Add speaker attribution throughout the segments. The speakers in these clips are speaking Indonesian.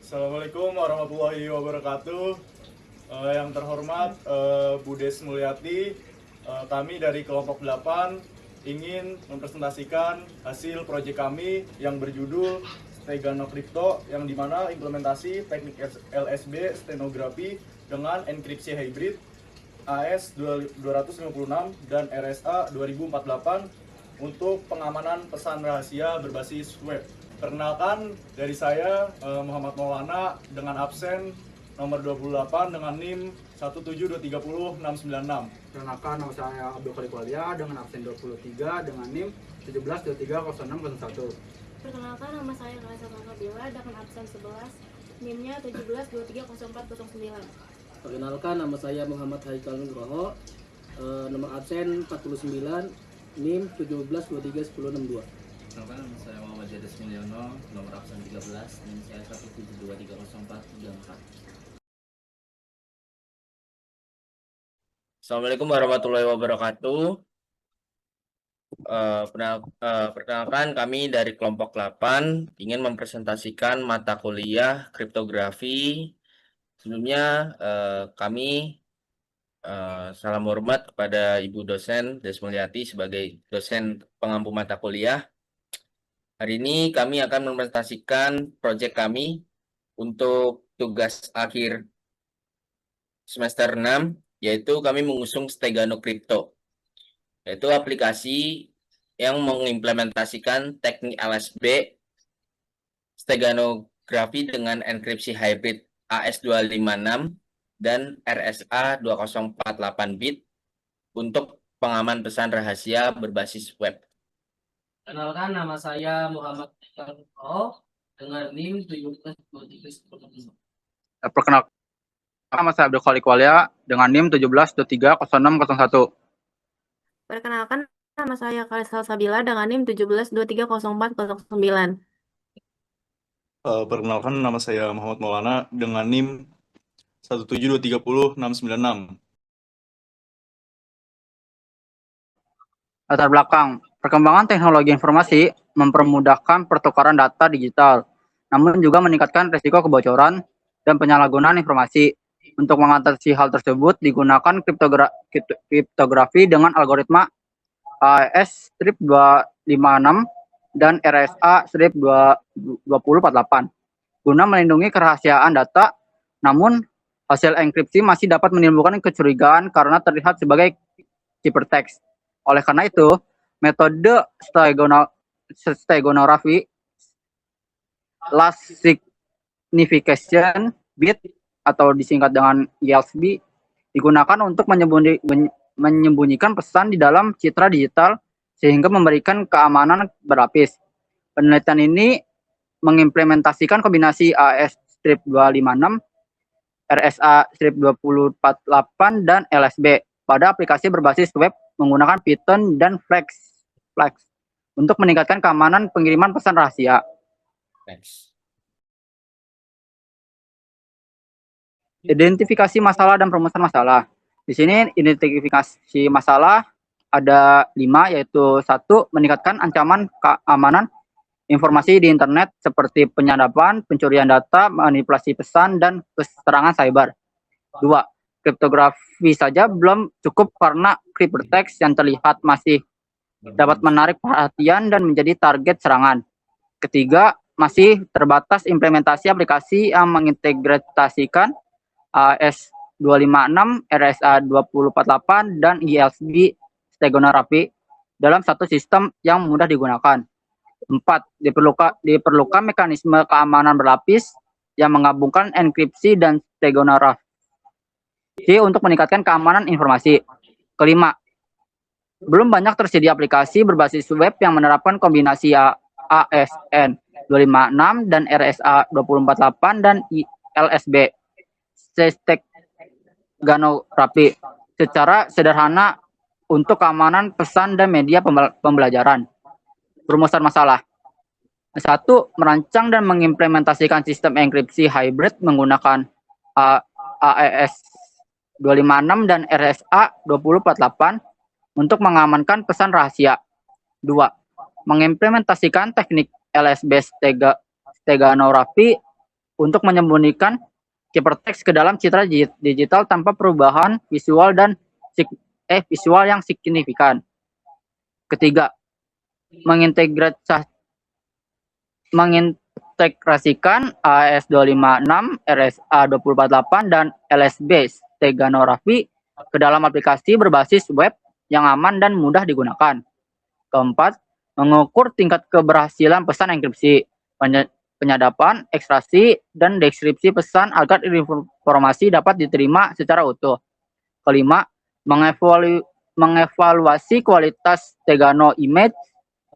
Speaker 1: Assalamualaikum warahmatullahi wabarakatuh. Yang terhormat Budes Mulyati, kami dari kelompok 8 ingin mempresentasikan hasil proyek kami yang berjudul Stegano Crypto, yang dimana implementasi teknik LSB stenografi dengan enkripsi hybrid AS 256 dan RSA 2048 untuk pengamanan pesan rahasia berbasis web. Perkenalkan, dari saya Muhammad Maulana dengan absen nomor 28 dengan NIM 172300696.
Speaker 2: Perkenalkan, nama saya Abdul Khalid Walia dengan absen 23 dengan NIM 17230601.
Speaker 3: Perkenalkan, nama saya Kalisa Kakabila dengan absen 11, NIM-nya 17230409.
Speaker 4: Perkenalkan, nama saya Muhammad Haikal Nugroho, nomor absen 49, NIM 17231062.
Speaker 5: Perkenalkan, nama saya Muhammad Jades Mulyono, nomor absen 13, NIM saya 17230434. Assalamualaikum warahmatullahi wabarakatuh. Perkenalkan, kami dari kelompok 8 ingin mempresentasikan mata kuliah kriptografi. Sebelumnya kami salam hormat kepada Ibu dosen Des Mulyati sebagai dosen pengampu mata kuliah. Hari ini kami akan mempresentasikan proyek kami untuk tugas akhir semester 6, yaitu kami mengusung Stegano Crypto, yaitu aplikasi yang mengimplementasikan teknik LSB steganografi dengan enkripsi hybrid AS256 dan RSA 2048 bit untuk pengaman pesan rahasia berbasis web.
Speaker 4: Perkenalkan, nama saya Muhammad Haikal Nugroho dengan NIM 17231062.
Speaker 2: Perkenalkan, nama saya Abdul Khalid Walia dengan NIM 17230601.
Speaker 3: Perkenalkan, nama saya Kalisa Sabila dengan NIM 17230409.
Speaker 1: Perkenalkan, nama saya Muhammad Maulana dengan NIM 172300696.
Speaker 2: Latar belakang, perkembangan teknologi informasi mempermudahkan pertukaran data digital, namun juga meningkatkan risiko kebocoran dan penyalahgunaan informasi. Untuk mengatasi hal tersebut, digunakan kriptografi dengan algoritma AES-256 dan RSA-2048 guna melindungi kerahasiaan data, namun hasil enkripsi masih dapat menimbulkan kecurigaan karena terlihat sebagai ciphertext. Oleh karena itu, metode steganography last signification bit atau disingkat dengan LSB digunakan untuk menyembunyikan pesan di dalam citra digital sehingga memberikan keamanan berlapis. Penelitian ini mengimplementasikan kombinasi AES-256, RSA-2048 dan LSB pada aplikasi berbasis web menggunakan Python dan Flex untuk meningkatkan keamanan pengiriman pesan rahasia.
Speaker 5: Thanks.
Speaker 2: Identifikasi masalah dan perumusan masalah. Di sini identifikasi masalah ada 5, yaitu 1. Meningkatkan ancaman keamanan informasi di internet seperti penyadapan, pencurian data, manipulasi pesan, dan serangan cyber. 2. Kriptografi saja belum cukup karena ciphertext yang terlihat masih dapat menarik perhatian dan menjadi target serangan. Ketiga, masih terbatas implementasi aplikasi yang mengintegrasikan AES-256, RSA-2048, dan LSB steganography dalam satu sistem yang mudah digunakan. 4. Diperlukan mekanisme keamanan berlapis yang menggabungkan enkripsi dan steganography untuk meningkatkan keamanan informasi. Kelima, belum banyak tersedia aplikasi berbasis web yang menerapkan kombinasi ASN256 dan RSA248 dan LSB steganography secara sederhana untuk keamanan pesan dan media pembelajaran. Perumusan masalah. 1. Merancang dan mengimplementasikan sistem enkripsi hybrid menggunakan AES-256 dan RSA-2048 untuk mengamankan pesan rahasia. 2. Mengimplementasikan teknik LSB steganography untuk menyembunyikan hypertext ke dalam citra digital tanpa perubahan visual visual yang signifikan. Ketiga, mengintegrasikan AS256, RSA248, dan LSB steganography ke dalam aplikasi berbasis web yang aman dan mudah digunakan. Keempat, mengukur tingkat keberhasilan pesan enkripsi, penyadapan, ekstraksi, dan deskripsi pesan agar informasi dapat diterima secara utuh. Kelima, mengevaluasi kualitas Stegano image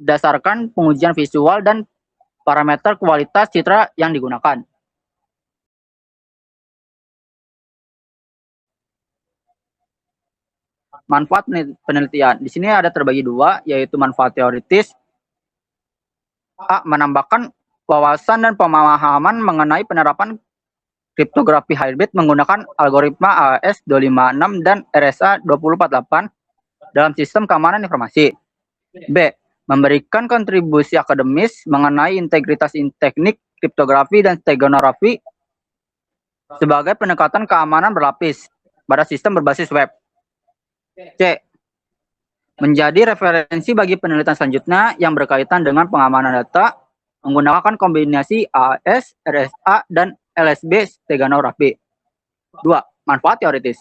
Speaker 2: berdasarkan pengujian visual dan parameter kualitas citra yang digunakan. Manfaat penelitian. Di sini ada terbagi dua, yaitu manfaat teoritis. A. Menambahkan wawasan dan pemahaman mengenai penerapan kriptografi hybrid menggunakan algoritma AES256 dan RSA248 dalam sistem keamanan informasi. B. Memberikan kontribusi akademis mengenai integritas teknik kriptografi dan steganography sebagai pendekatan keamanan berlapis pada sistem berbasis web. C. Menjadi referensi bagi penelitian selanjutnya yang berkaitan dengan pengamanan data menggunakan kombinasi AES, RSA, dan LSB steganography. 2. Manfaat teoritis.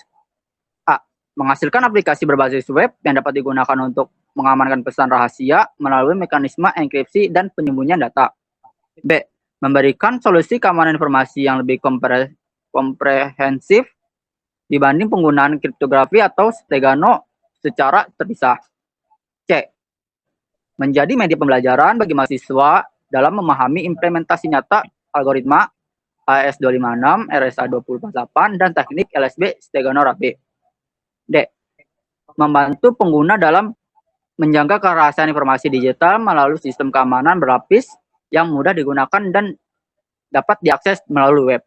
Speaker 2: A. Menghasilkan aplikasi berbasis web yang dapat digunakan untuk mengamankan pesan rahasia melalui mekanisme enkripsi dan penyembunyian data. B. Memberikan solusi keamanan informasi yang lebih komprehensif dibanding penggunaan kriptografi atau stegano secara terpisah. C. Menjadi media pembelajaran bagi mahasiswa dalam memahami implementasi nyata algoritma AES256, RSA248, dan teknik LSB steganography. D. Membantu pengguna dalam menjaga kerahasiaan informasi digital melalui sistem keamanan berlapis yang mudah digunakan dan dapat diakses melalui web.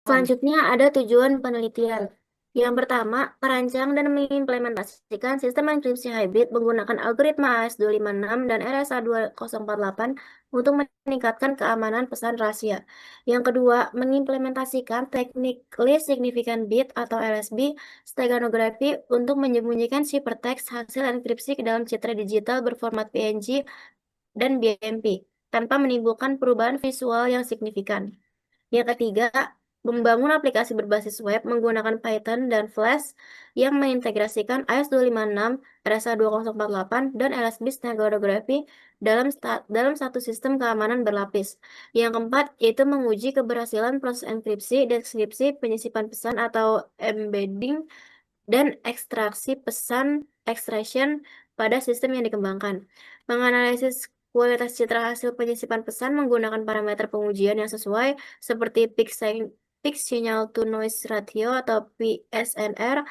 Speaker 3: Selanjutnya ada tujuan penelitian. Yang pertama, merancang dan mengimplementasikan sistem enkripsi hybrid menggunakan algoritma AES256 dan RSA2048 untuk meningkatkan keamanan pesan rahasia. Yang kedua, mengimplementasikan teknik least significant bit atau LSB steganography untuk menyembunyikan ciphertext hasil enkripsi ke dalam citra digital berformat PNG dan BMP tanpa menimbulkan perubahan visual yang signifikan. Yang ketiga, membangun aplikasi berbasis web menggunakan Python dan Flash yang mengintegrasikan AES256, RSA2048, dan LSB steganography dalam satu sistem keamanan berlapis. Yang keempat, yaitu menguji keberhasilan proses enkripsi, deskripsi, penyisipan pesan atau embedding, dan ekstraksi pesan extraction pada sistem yang dikembangkan. Menganalisis kualitas citra hasil penyisipan pesan menggunakan parameter pengujian yang sesuai seperti peak signal to noise ratio atau PSNR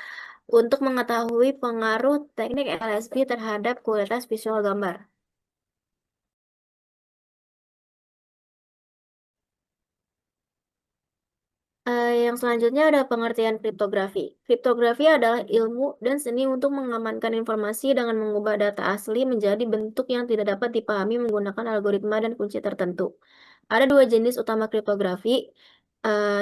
Speaker 3: untuk mengetahui pengaruh teknik LSB terhadap kualitas visual gambar. Yang selanjutnya ada pengertian kriptografi. Kriptografi adalah ilmu dan seni untuk mengamankan informasi dengan mengubah data asli menjadi bentuk yang tidak dapat dipahami menggunakan algoritma dan kunci tertentu. Ada dua jenis utama kriptografi.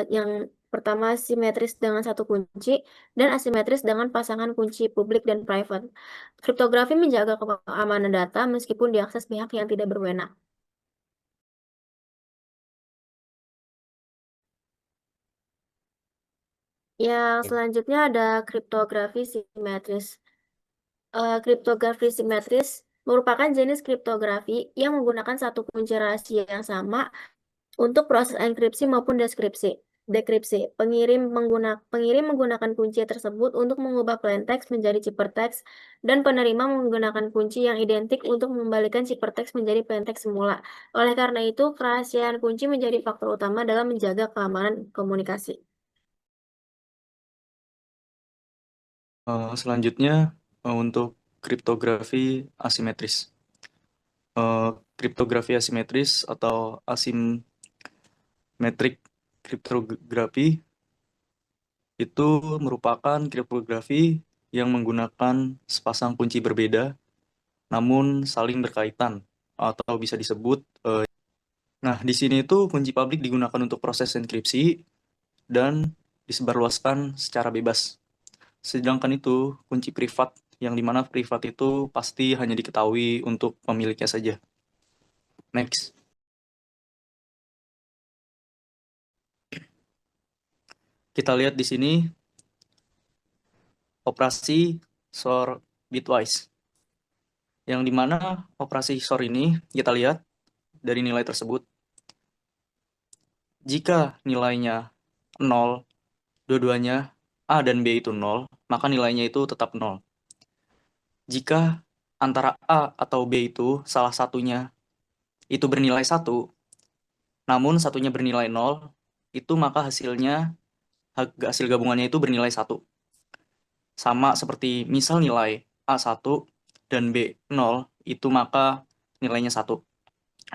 Speaker 3: Yang pertama simetris dengan satu kunci dan asimetris dengan pasangan kunci publik dan private. Kriptografi menjaga keamanan data meskipun diakses pihak yang tidak berwenang. Yang selanjutnya ada kriptografi simetris. Kriptografi simetris merupakan jenis kriptografi yang menggunakan satu kunci rahasia yang sama untuk proses enkripsi maupun dekripsi. Pengirim menggunakan kunci tersebut untuk mengubah plaintext menjadi ciphertext dan penerima menggunakan kunci yang identik untuk mengembalikan ciphertext menjadi plaintext semula. Oleh karena itu, kerahasiaan kunci menjadi faktor utama dalam menjaga keamanan komunikasi.
Speaker 1: Selanjutnya untuk kriptografi asimetris. Kriptografi asimetris atau asimetrik kriptografi itu merupakan kriptografi yang menggunakan sepasang kunci berbeda namun saling berkaitan atau bisa disebut nah, di sini itu kunci publik digunakan untuk proses enkripsi dan disebarluaskan secara bebas. Sedangkan itu kunci privat, yang dimana privat itu pasti hanya diketahui untuk pemiliknya saja. Next. Kita lihat di sini operasi SOR bitwise. Yang dimana operasi SOR ini kita lihat dari nilai tersebut. Jika nilainya 0, dua-duanya A dan B itu 0, maka nilainya itu tetap 0. Jika antara A atau B itu salah satunya itu bernilai 1, namun satunya bernilai 0, itu maka hasil gabungannya itu bernilai 1. Sama seperti misal nilai A1 dan B0, itu maka nilainya 1.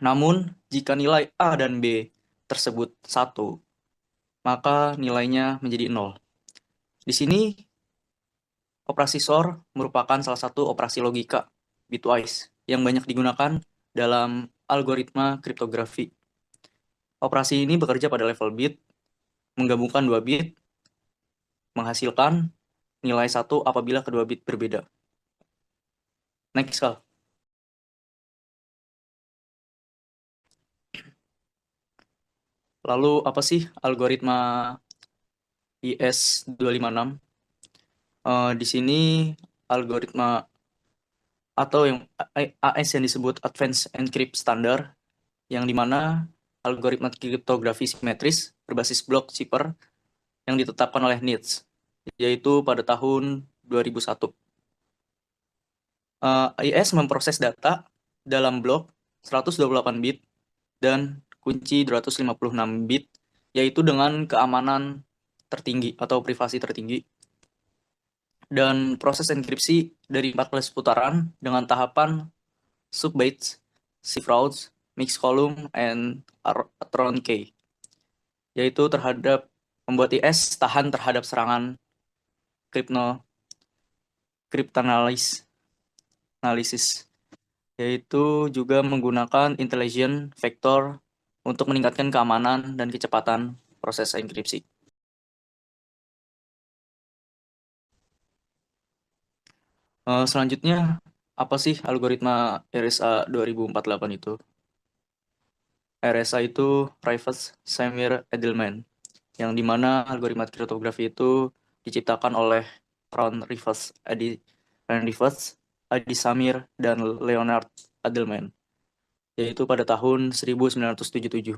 Speaker 1: Namun, jika nilai A dan B tersebut 1, maka nilainya menjadi 0. Di sini, operasi SOR merupakan salah satu operasi logika bitwise yang banyak digunakan dalam algoritma kriptografi. Operasi ini bekerja pada level bit, menggabungkan 2 bit, menghasilkan nilai 1 apabila kedua bit berbeda. Next, Kal. Lalu apa sih algoritma IS256? Di sini algoritma atau yang AS yang disebut Advanced Encrypt Standard, yang dimana algoritma kriptografi simetris berbasis blok cipher yang ditetapkan oleh NIST, yaitu pada tahun 2001. IS memproses data dalam blok 128 bit dan kunci 256 bit, yaitu dengan keamanan tertinggi atau privasi tertinggi. Dan proses enkripsi dari 14 putaran dengan tahapan sub-bytes, cipher, mixed column, and around K, yaitu terhadap membuat IS tahan terhadap serangan cryptanalysis, yaitu juga menggunakan intelligent vector untuk meningkatkan keamanan dan kecepatan proses enkripsi. Selanjutnya, apa sih algoritma RSA 2048 itu? RSA itu Rivers Samir Edelman, yang dimana algoritma kriptografi itu diciptakan oleh Ron Rivers, Adi Samir, dan Leonard Edelman, yaitu pada tahun 1977.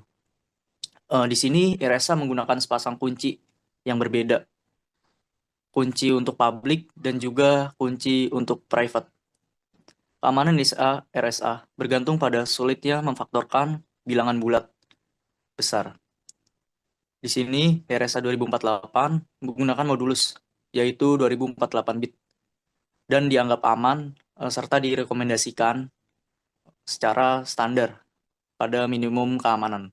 Speaker 1: Di sini RSA menggunakan sepasang kunci yang berbeda, kunci untuk public dan juga kunci untuk private. Keamanan RSA bergantung pada sulitnya memfaktorkan bilangan bulat besar. Di sini RSA 2048 menggunakan modulus, yaitu 2048 bit, dan dianggap aman serta direkomendasikan secara standar pada minimum keamanan.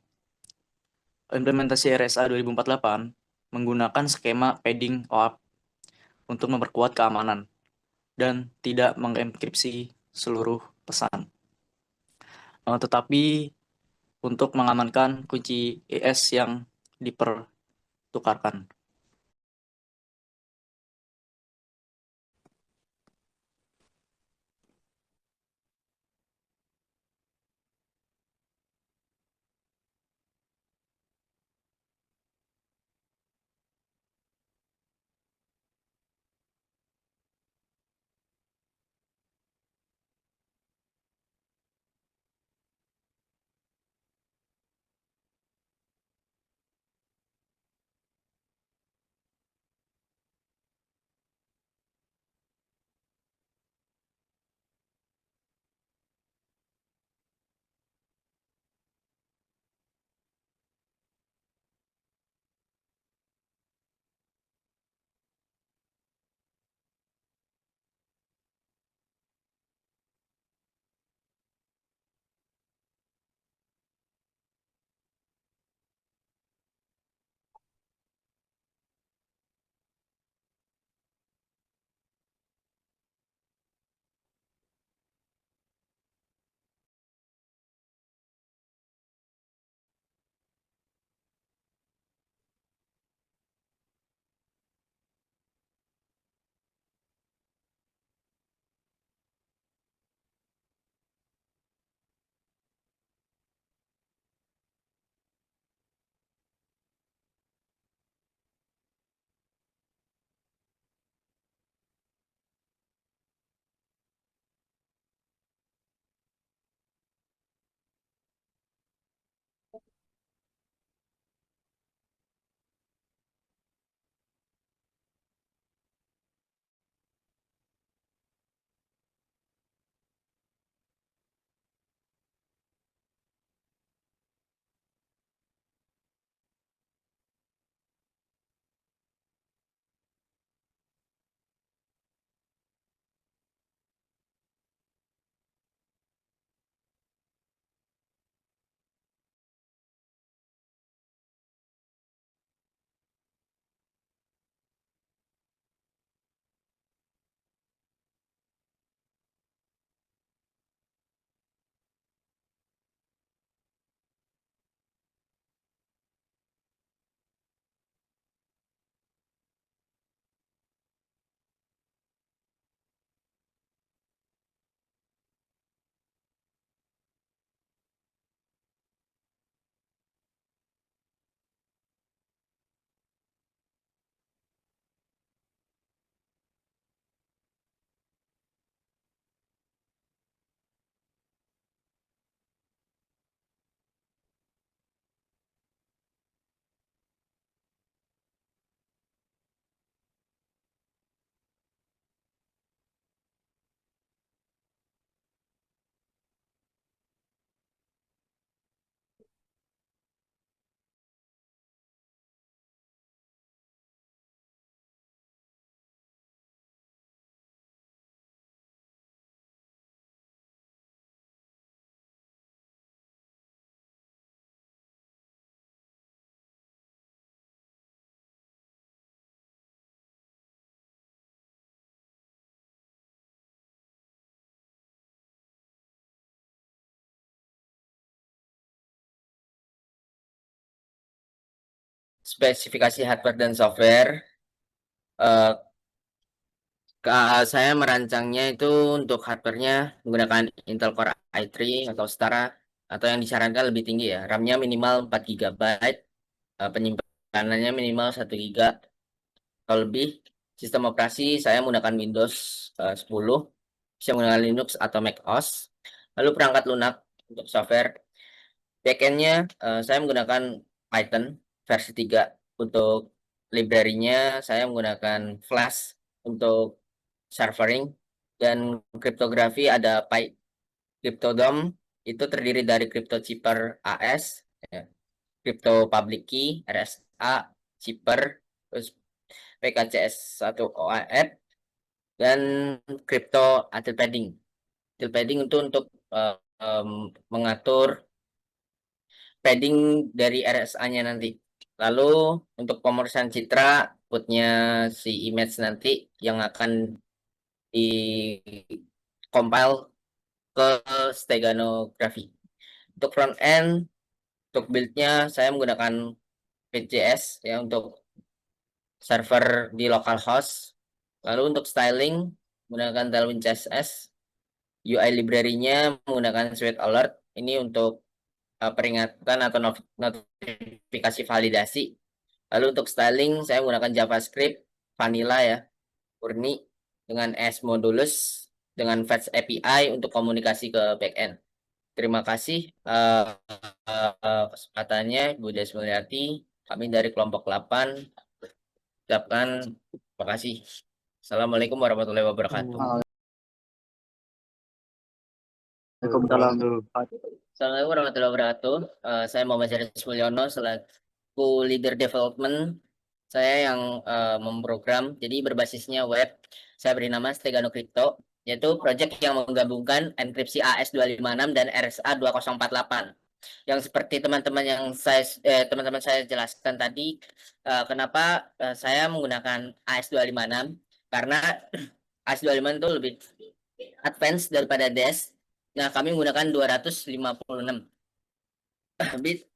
Speaker 1: Implementasi RSA 2048 menggunakan skema padding OAuth untuk memperkuat keamanan dan tidak mengenkripsi seluruh pesan. Tetapi untuk mengamankan kunci ES yang dipertukarkan.
Speaker 5: spesifikasi hardware dan software. Saya merancangnya itu untuk hardware-nya menggunakan Intel Core i3 atau Setara, atau yang disarankan lebih tinggi ya. RAM-nya minimal 4 GB, penyimpanannya minimal 1 GB atau lebih. Sistem operasi saya menggunakan Windows 10, bisa menggunakan Linux atau Mac OS. Lalu perangkat lunak untuk software. Backend-nya saya menggunakan Python versi 3. Untuk library-nya saya menggunakan Flash untuk servering, dan kriptografi ada Cryptodome, itu terdiri dari CryptoCipher AS, ya, Crypto Public Key RSA, Cipher, terus PKCS1 OAF, dan Crypto Atil Padding. Atil Padding itu untuk mengatur padding dari RSA-nya nanti. Lalu untuk pemeriksaan citra, outputnya si image nanti yang akan di compile ke steganografi. Untuk front end, untuk build-nya saya menggunakan PJS ya untuk server di localhost. Lalu untuk styling menggunakan Tailwind CSS. UI library-nya menggunakan Sweet Alert. Ini untuk peringatan atau notifikasi validasi. Lalu untuk styling saya menggunakan JavaScript vanilla ya, murni dengan S modulus dengan Fetch API untuk komunikasi ke backend. Terima kasih kesempatannya, Bu Des Mulyati. Kami dari kelompok 8 ucapkan terima kasih. Assalamualaikum warahmatullahi wabarakatuh.
Speaker 2: Waalaikumsalam.
Speaker 5: Assalamualaikum warahmatullahi wabarakatuh. Saya Muhammad Syarif Mulyono selaku leader development. Saya yang memprogram, jadi berbasisnya web. Saya beri nama Stegano Crypto, yaitu proyek yang menggabungkan enkripsi AS256 dan RSA 2048. Yang seperti teman-teman saya jelaskan tadi, kenapa saya menggunakan AS256, karena AS256 itu lebih advance daripada DES. Nah, kami menggunakan 256 bit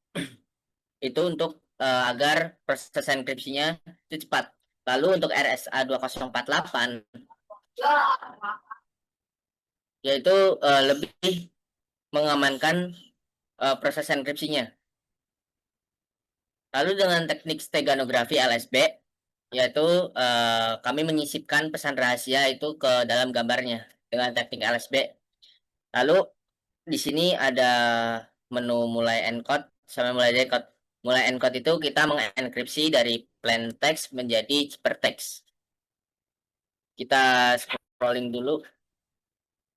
Speaker 5: itu untuk agar proses enkripsinya itu cepat. Lalu untuk RSA 2048 yaitu lebih mengamankan proses enkripsinya. Lalu dengan teknik steganografi LSB, yaitu kami menyisipkan pesan rahasia itu ke dalam gambarnya dengan teknik LSB. Lalu di sini ada menu mulai encode sampai mulai decode. Mulai encode itu kita mengenkripsi dari plain text menjadi ciphertext. Kita scrolling dulu.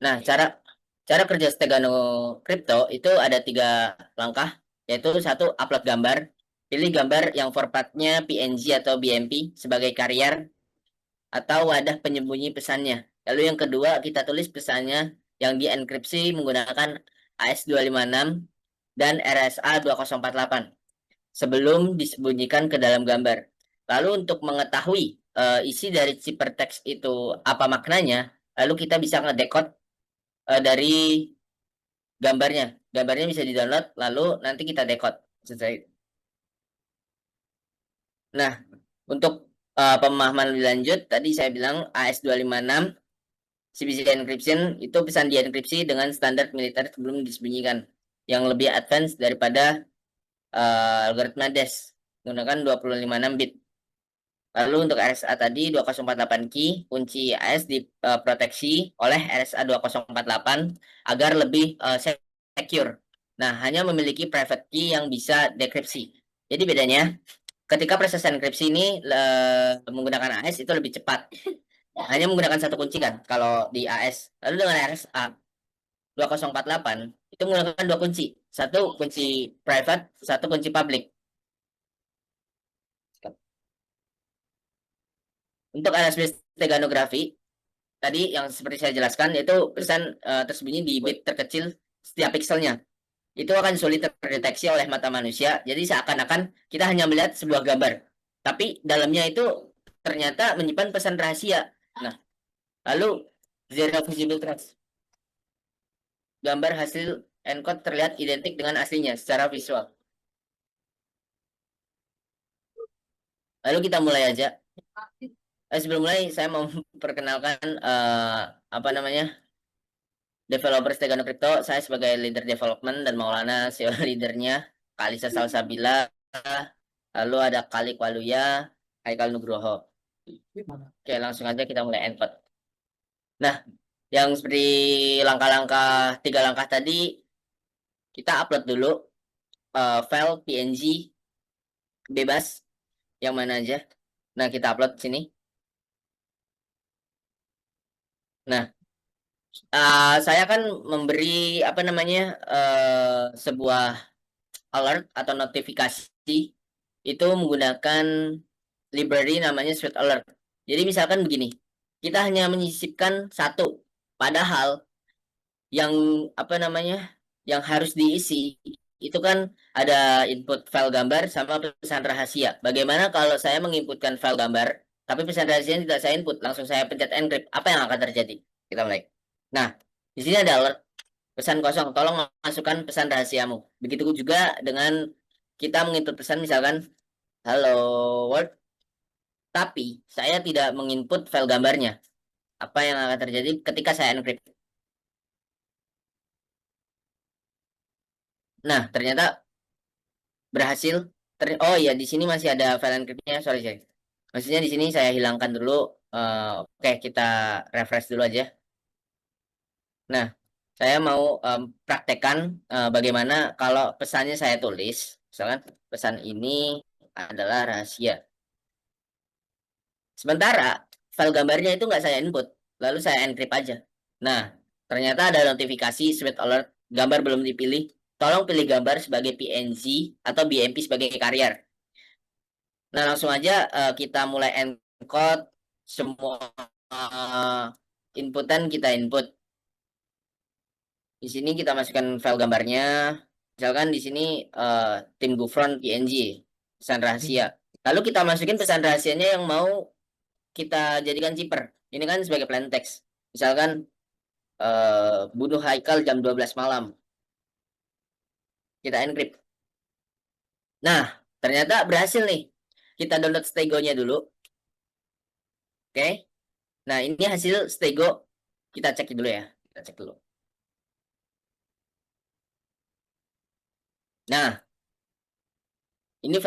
Speaker 5: Nah, cara kerja Stegano Crypto itu ada 3 langkah, yaitu 1, upload gambar. Pilih gambar yang formatnya PNG atau BMP sebagai carrier atau wadah penyembunyi pesannya. Lalu yang kedua, kita tulis pesannya yang dienkripsi menggunakan AS256 dan RSA 2048 sebelum disembunyikan ke dalam gambar. Lalu untuk mengetahui isi dari ciphertext itu apa maknanya, lalu kita bisa ngedecode dari gambarnya. Gambarnya bisa di-download, lalu nanti kita decode. Nah, untuk pemahaman lebih lanjut, tadi saya bilang AS256 CBC encryption itu pesan dienkripsi dengan standar militer sebelum disembunyikan, yang lebih advance daripada algoritma DES menggunakan 256 bit. Lalu untuk RSA tadi 2048 key, kunci AS diproteksi oleh RSA 2048 agar lebih secure. Nah, hanya memiliki private key yang bisa dekripsi. Jadi bedanya, ketika proses enkripsi ini menggunakan AS itu lebih cepat. Hanya menggunakan 1 kunci kan kalau di AS. Lalu dengan RSA 2048 itu menggunakan 2 kunci. 1 kunci private, 1 kunci public. Untuk LSB steganografi tadi yang seperti saya jelaskan itu pesan tersembunyi di bit terkecil setiap pikselnya. Itu akan sulit terdeteksi oleh mata manusia. Jadi seakan-akan kita hanya melihat sebuah gambar, tapi dalamnya itu ternyata menyimpan pesan rahasia. Nah, lalu zero visible trace. Gambar hasil encode terlihat identik dengan aslinya secara visual. Lalu kita mulai aja. Sebelum mulai saya mau memperkenalkan apa namanya developer Stegano Crypto. Saya sebagai leader development dan Maulana CEO leadernya, Kalisa Salsabila, lalu ada Kalik Waluya, Haikal Nugroho. Oke, langsung aja kita mulai encode. Nah, yang seperti tiga langkah tadi, kita upload dulu file PNG bebas yang mana aja. Nah, kita upload sini. Nah, saya kan memberi apa namanya sebuah alert atau notifikasi itu menggunakan library namanya Sweet Alert. Jadi misalkan begini, kita hanya menyisipkan satu, padahal yang apa namanya yang harus diisi itu kan ada input file gambar sama pesan rahasia. Bagaimana kalau saya menginputkan file gambar, tapi pesan rahasia tidak saya input, langsung saya pencet encrypt, apa yang akan terjadi? Kita mulai. Nah, di sini ada alert pesan kosong, tolong masukkan pesan rahasiamu. Begitu juga dengan kita menginput pesan misalkan hello world, tapi saya tidak menginput file gambarnya. Apa yang akan terjadi ketika saya encrypt? Nah, ternyata berhasil. Oh iya, di sini masih ada file encryptnya. Sorry, sorry. Maksudnya di sini saya hilangkan dulu. Oke, kita refresh dulu aja. Nah, saya mau praktekkan bagaimana kalau pesannya saya tulis. Misalkan pesan ini adalah rahasia. Sementara file gambarnya itu nggak saya input, lalu saya encrypt aja. Nah, ternyata ada notifikasi Sweet Alert, gambar belum dipilih. Tolong pilih gambar sebagai PNG atau BMP sebagai carrier. Nah, langsung aja kita mulai encode semua inputan kita input. Di sini kita masukkan file gambarnya. Misalkan di sini tim Gufron PNG, pesan rahasia. Lalu kita masukin pesan rahasianya yang mau kita jadikan zipper. Ini kan sebagai plain text. Misalkan bunuh Haikal jam 12 malam. Kita encrypt. Nah, ternyata berhasil nih. Kita download Stego-nya dulu. Oke. Nah, ini hasil Stego. Kita cek dulu ya. Kita cek dulu. Nah, ini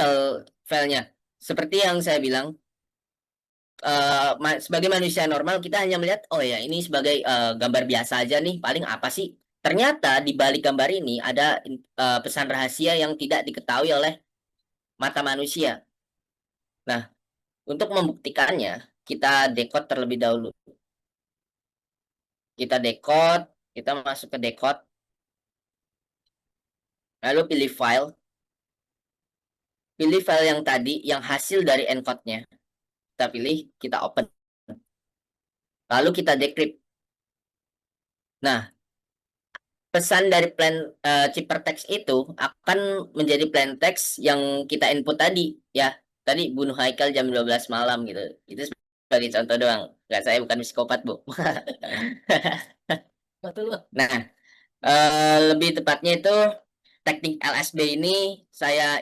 Speaker 5: filenya. Seperti yang saya bilang, sebagai manusia normal kita hanya melihat, oh ya ini sebagai gambar biasa aja nih, paling apa sih? Ternyata di balik gambar ini ada pesan rahasia yang tidak diketahui oleh mata manusia. Nah, untuk membuktikannya, kita decode terlebih dahulu. Kita decode, kita masuk ke decode, lalu pilih file. Pilih file yang tadi, yang hasil dari encode-nya. Kita pilih, kita open. Lalu kita decrypt. Nah, pesan dari cipher text itu akan menjadi plain text yang kita input tadi. Ya, tadi bunuh Haikal jam 12 malam gitu. Itu sebagai contoh doang. Nggak, saya bukan psikopat, Bu. Nah, lebih tepatnya itu teknik LSB ini saya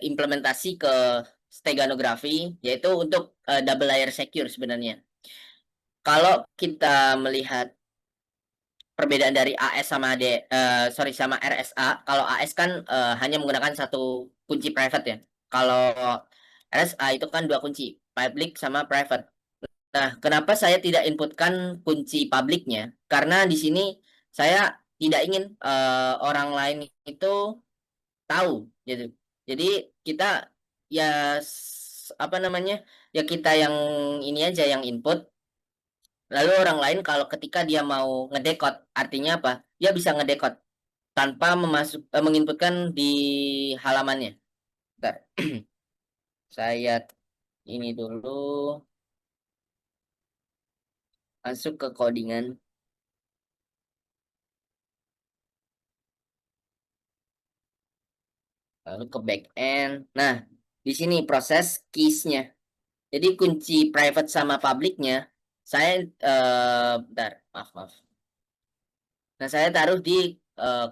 Speaker 5: implementasi ke steganografi, yaitu untuk double layer secure sebenarnya. Kalau kita melihat perbedaan dari AS sama RSA, kalau AS kan hanya menggunakan satu kunci private ya. Kalau RSA itu kan dua kunci, public sama private. Nah, kenapa saya tidak inputkan kunci publiknya? Karena di sini saya tidak ingin orang lain itu tahu gitu. Jadi kita ya apa namanya? Ya kita yang ini aja yang input. Lalu orang lain kalau ketika dia mau ngedekod, artinya apa? Dia bisa ngedekod tanpa menginputkan di halamannya. Bentar. Saya ini dulu masuk ke codingan. Lalu ke backend. Nah, di sini proses keys-nya. Jadi kunci private sama publiknya saya bentar, maaf. Nah, saya taruh di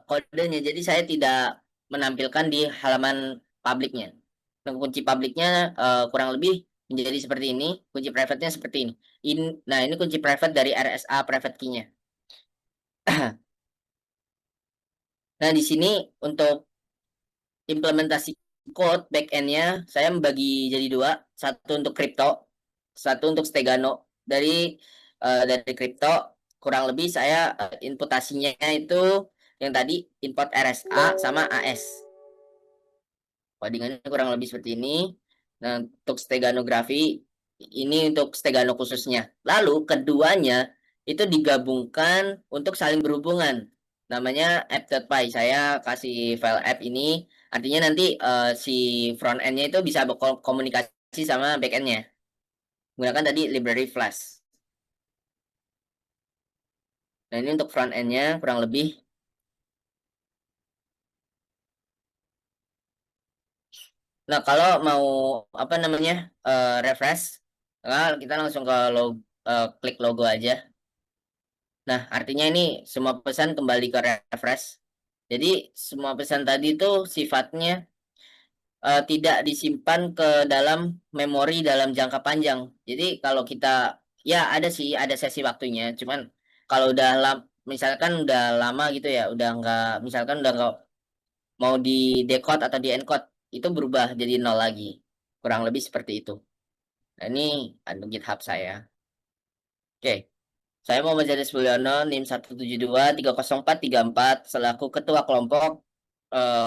Speaker 5: kodenya. Jadi saya tidak menampilkan di halaman publiknya. Nah, kunci publiknya kurang lebih menjadi seperti ini, kunci private-nya seperti ini. Nah, ini kunci private dari RSA private key-nya. Nah, di sini untuk implementasi code backend-nya saya membagi jadi dua, satu untuk crypto, satu untuk Stegano. Dari crypto kurang lebih saya inputasinya itu yang tadi import RSA sama AS. Codingannya kurang lebih seperti ini. Nah, untuk steganografi ini untuk stegano khususnya. Lalu keduanya itu digabungkan untuk saling berhubungan. Namanya app.py. Saya kasih file app ini. Artinya nanti si front end-nya itu bisa berkomunikasi sama back end-nya. Menggunakan tadi library Flash. Nah, ini untuk front end-nya kurang lebih. Nah, kalau mau apa namanya refresh, nah, kita langsung ke klik logo aja. Nah, artinya ini semua pesan kembali ke refresh. Jadi semua pesan tadi itu sifatnya tidak disimpan ke dalam memori dalam jangka panjang. Jadi kalau kita ya ada sih ada sesi waktunya, cuman kalau udah misalkan udah lama gitu ya, udah nggak misalkan udah nggak mau di decode atau di encode itu berubah jadi nol lagi. Kurang lebih seperti itu. Nah, ini ada GitHub saya. Oke. Saya mau Majelis Mulyono, NIM 1723043 selaku Ketua Kelompok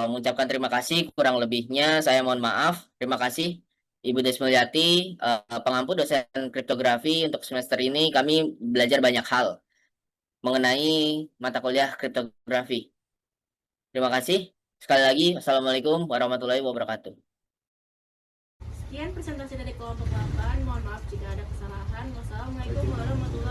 Speaker 5: mengucapkan terima kasih. Kurang lebihnya saya mohon maaf. Terima kasih Ibu Desmulyati, pengampu dosen kriptografi untuk semester ini. Kami belajar banyak hal mengenai mata kuliah kriptografi. Terima kasih. Sekali lagi, Assalamualaikum warahmatullahi wabarakatuh.
Speaker 3: Sekian presentasi dari kelompok 8. Mohon maaf jika ada kesalahan. Wassalamualaikum warahmatullahi wabarakatuh.